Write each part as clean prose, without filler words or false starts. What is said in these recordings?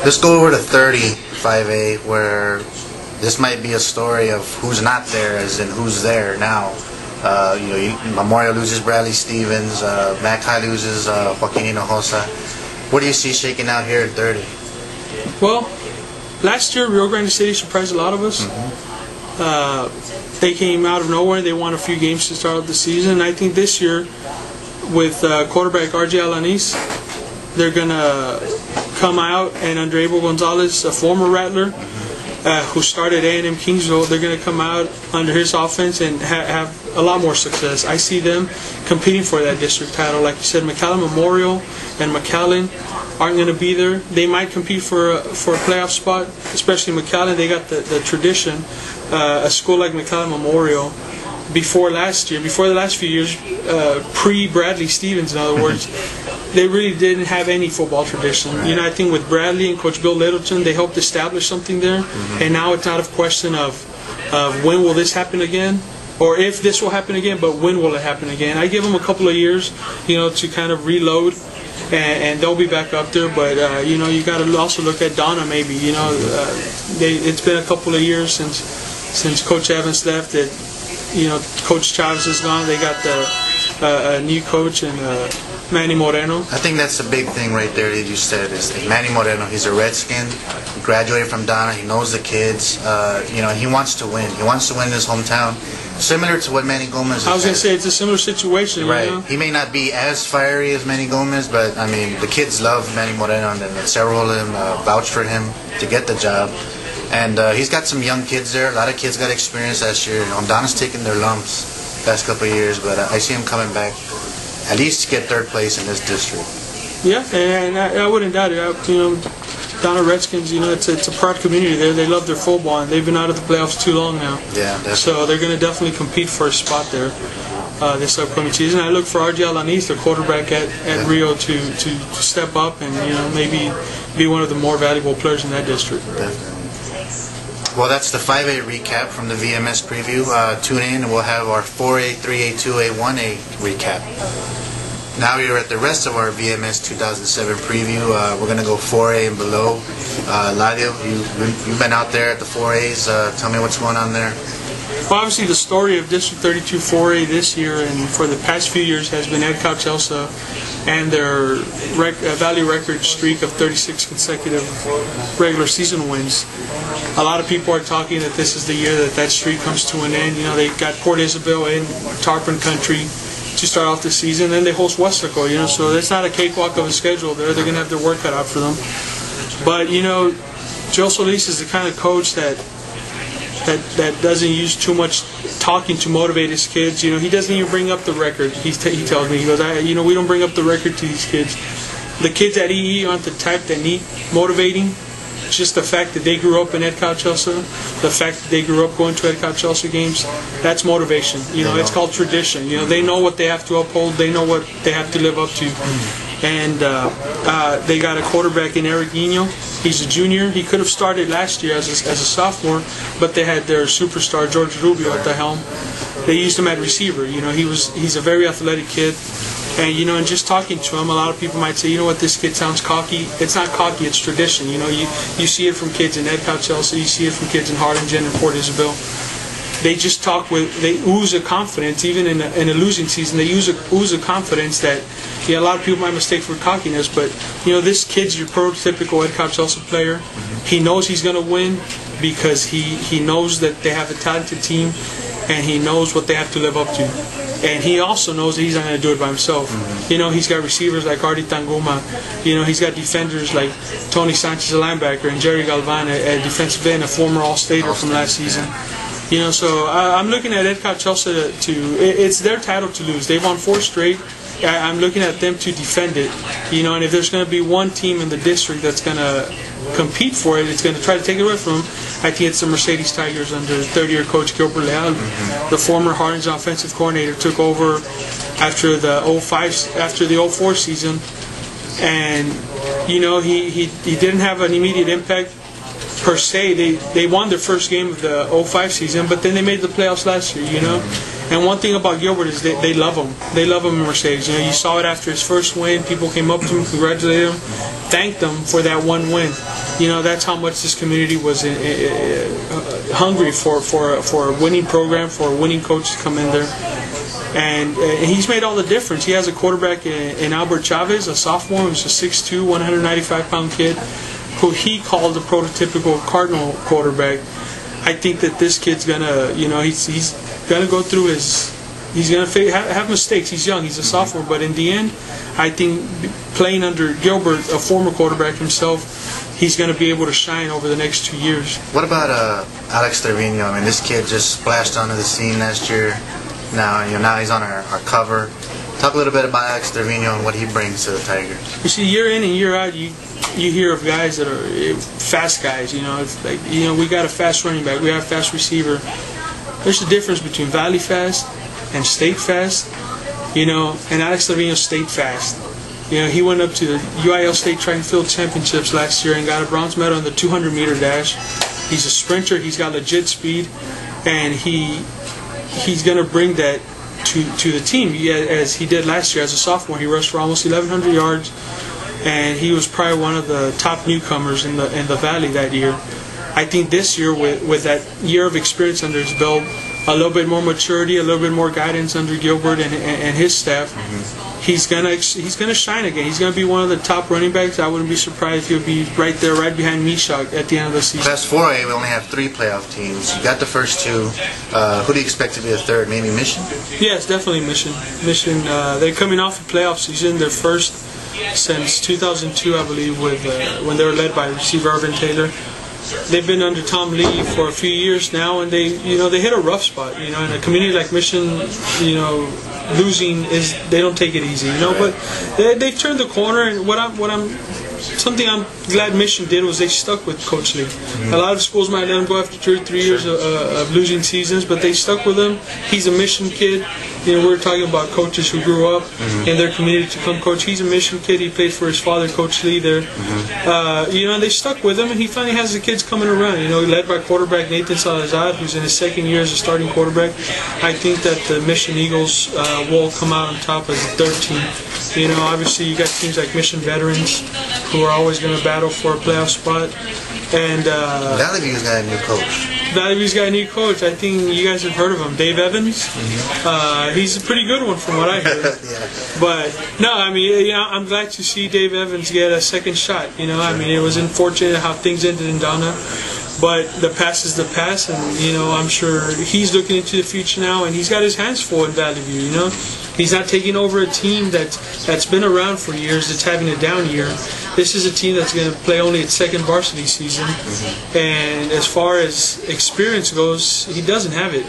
Let's go over to 35A, where this might be a story of who's not there, as in who's there now. Memorial loses Bradley Stevens, Mac High loses Joaquin Hinojosa. What do you see shaking out here at 30? Well, last year Rio Grande City surprised a lot of us. They came out of nowhere. They won a few games to start out the season. I think this year, with quarterback R.J. Alanis, they're going to come out, and Andrebo Gonzalez, a former Rattler, who started A&M Kingsville, they're going to come out under his offense and have a lot more success. I see them competing for that district title. Like you said, McAllen Memorial and McAllen aren't going to be there. They might compete for a playoff spot, especially McAllen. They got the tradition. A school like McAllen Memorial, before the last few years, pre-Bradley Stevens, in other words, they really didn't have any football tradition. You know, I think with Bradley and Coach Bill Littleton, they helped establish something there. And now it's not a question of when will this happen again, or if this will happen again, but when will it happen again. I give them a couple of years, to kind of reload, and they'll be back up there. But you got to also look at Donna. Maybe it's been a couple of years since Coach Evans left. That Coach Chavez is gone. They got a new coach and Manny Moreno. I think that's the big thing right there that you said, is that Manny Moreno. He's a Redskin. He graduated from Donna. He knows the kids. He wants to win. He wants to win in his hometown. Similar to what Manny Gomez. I was going to say it's a similar situation. Right. He may not be as fiery as Manny Gomez, but I mean the kids love Manny Moreno, and several of them vouched for him to get the job. And he's got some young kids there. A lot of kids got experience last year. Donna's taking their lumps past couple of years, but I see him coming back at least to get third place in this district. Yeah, and I wouldn't doubt it. Donna Redskins, it's a proud community there. They love their football, and they've been out of the playoffs too long now. Yeah, definitely. So they're going to definitely compete for a spot there this upcoming season. I look for R.J. Alanis, the quarterback at Rio, to step up and maybe be one of the more valuable players in that district. Definitely. Well, that's the 5A recap from the VMS preview. Tune in and we'll have our 4A, 3A, 2A, 1A recap. Now you're at the rest of our VMS 2007 preview. We're going to go 4A and below. Ladio, you've been out there at the 4As. Tell me what's going on there. Well, obviously the story of District 32 4A this year and for the past few years has been Ed Cauchelsa and their Valley record streak of 36 consecutive regular season wins. A lot of people are talking that this is the year that streak comes to an end. They got Port Isabel in Tarpon Country to start off the season, then they host Weslaco, so it's not a cakewalk of a schedule there. They're going to have their work cut out for them. But, Joe Solis is the kind of coach that doesn't use too much talking to motivate his kids. He doesn't even bring up the record. He tells me, he goes, we don't bring up the record to these kids. The kids at EE aren't the type that need motivating. It's just the fact that they grew up in Ed Cauchelsa, the fact that they grew up going to Ed Cauchelsa games, that's motivation. It's called tradition. They know what they have to uphold. They know what they have to live up to. And they got a quarterback in Eric Guino. He's a junior. He could have started last year as a sophomore, but they had their superstar George Rubio at the helm. They used him at receiver. He's a very athletic kid. And and just talking to him, a lot of people might say, this kid sounds cocky. It's not cocky, it's tradition. You see it from kids in Ed Cauchelsa, you see it from kids in Harlingen and Port Isabel. They just they ooze a confidence, even in a losing season. They ooze a confidence that a lot of people might mistake for cockiness. But this kid's your prototypical Ed Cauchelsa player. He knows he's going to win because he knows that they have a talented team, and he knows what they have to live up to. And he also knows that he's not going to do it by himself. He's got receivers like Artie Tanguma. He's got defenders like Tony Sanchez, a linebacker, and Jerry Galvan, a defensive end, a former All-Stater from last season. So I'm looking at Ed Cauchelsa it's their title to lose. They've won 4 straight. I'm looking at them to defend it. And if there's going to be one team in the district that's going to compete for it, it's going to try to take it away from them, I think it's the Mercedes Tigers under third-year coach Gilbert Leal. The former Harlingen offensive coordinator took over after the 04 season, and he didn't have an immediate impact per se. They won their first game of the 05 season, but then they made the playoffs last year, And one thing about Gilbert is they love him. They love him in Mercedes. You know, you saw it after his first win. People came up to him, congratulated him, thanked him for that one win. You know, that's how much this community was hungry for a winning program, for a winning coach to come in there. And he's made all the difference. He has a quarterback in Albert Chavez, a sophomore, who's a 6'2", 195-pound kid, who he called the prototypical Cardinal quarterback. I think that this kid's gonna, you know, he's gonna go through he's gonna have mistakes. He's young, he's a sophomore, but in the end, I think playing under Gilbert, a former quarterback himself, he's gonna be able to shine over the next 2 years. What about Alex Trevino? I mean, this kid just splashed onto the scene last year. Now, you know, now he's on our cover. Talk a little bit about Alex Trevino and what he brings to the Tigers. You see, year in and year out, you hear of guys that are fast guys. You know, it's like, you know, we got a fast running back, we have a fast receiver. There's a difference between Valley fast and state fast. You know, and Alex Trevino state fast. You know, he went up to the UIL State Track and Field Championships last year and got a bronze medal in the 200-meter dash. He's a sprinter. He's got legit speed, and he's going to bring that to the team, as he did last year as a sophomore. He rushed for almost 1,100 yards, and he was probably one of the top newcomers in the Valley that year. I think this year, with that year of experience under his belt, a little bit more maturity, a little bit more guidance under Gilbert and his staff, he's gonna shine again. He's gonna be one of the top running backs. I wouldn't be surprised if he'll be right there, right behind Mishak at the end of the season. Class 4A, we only have 3 playoff teams. You got the first 2. Who do you expect to be the third? Maybe Mission? Yes, definitely Mission. Mission. They're coming off a playoff season. Their first since 2002, I believe, when they were led by receiver Irvin Taylor. They've been under Tom Lee for a few years now, and they hit a rough spot. You know, in a community like Mission, you know, losing they don't take it easy. You know, but they've turned the corner, and something I'm glad Mission did was they stuck with Coach Lee. A lot of schools might let him go after 2 or 3 years of losing seasons, but they stuck with him. He's a Mission kid. You know, we're talking about coaches who grew up in their community to come coach. He's a Mission kid. He played for his father, Coach Lee, there. You know, and they stuck with him, and he finally has the kids coming around. You know, led by quarterback Nathan Salazar, who's in his 2nd year as a starting quarterback. I think that the Mission Eagles will come out on top as the 3rd team. You know, obviously you got teams like Mission Veterans, who are always going to battle for a playoff spot. And Valley View's got a new coach. Valley View's got a new coach. I think you guys have heard of him, Dave Evans. He's a pretty good one from what I heard. Yeah. But no, I mean, you know, I'm glad to see Dave Evans get a second shot. You know, I mean, it was unfortunate how things ended in Donna. But the past is the past, and you know, I'm sure he's looking into the future now, and he's got his hands full in Valley View. You know, he's not taking over a team that's been around for years, that's having a down year. This is a team that's going to play only its 2nd varsity season, and as far as experience goes, he doesn't have it.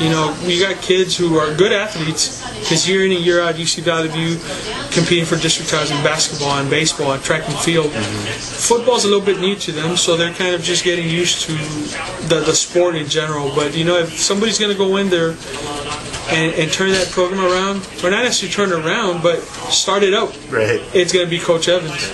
You know, we got kids who are good athletes, because year in and year out, you see Valley View competing for district titles in basketball and baseball and track and field. Football's a little bit new to them, so they're kind of just getting used to the sport in general. But you know, if somebody's going to go in there and turn that program around, or not necessarily turn it around, but start it out, right, it's going to be Coach Evans.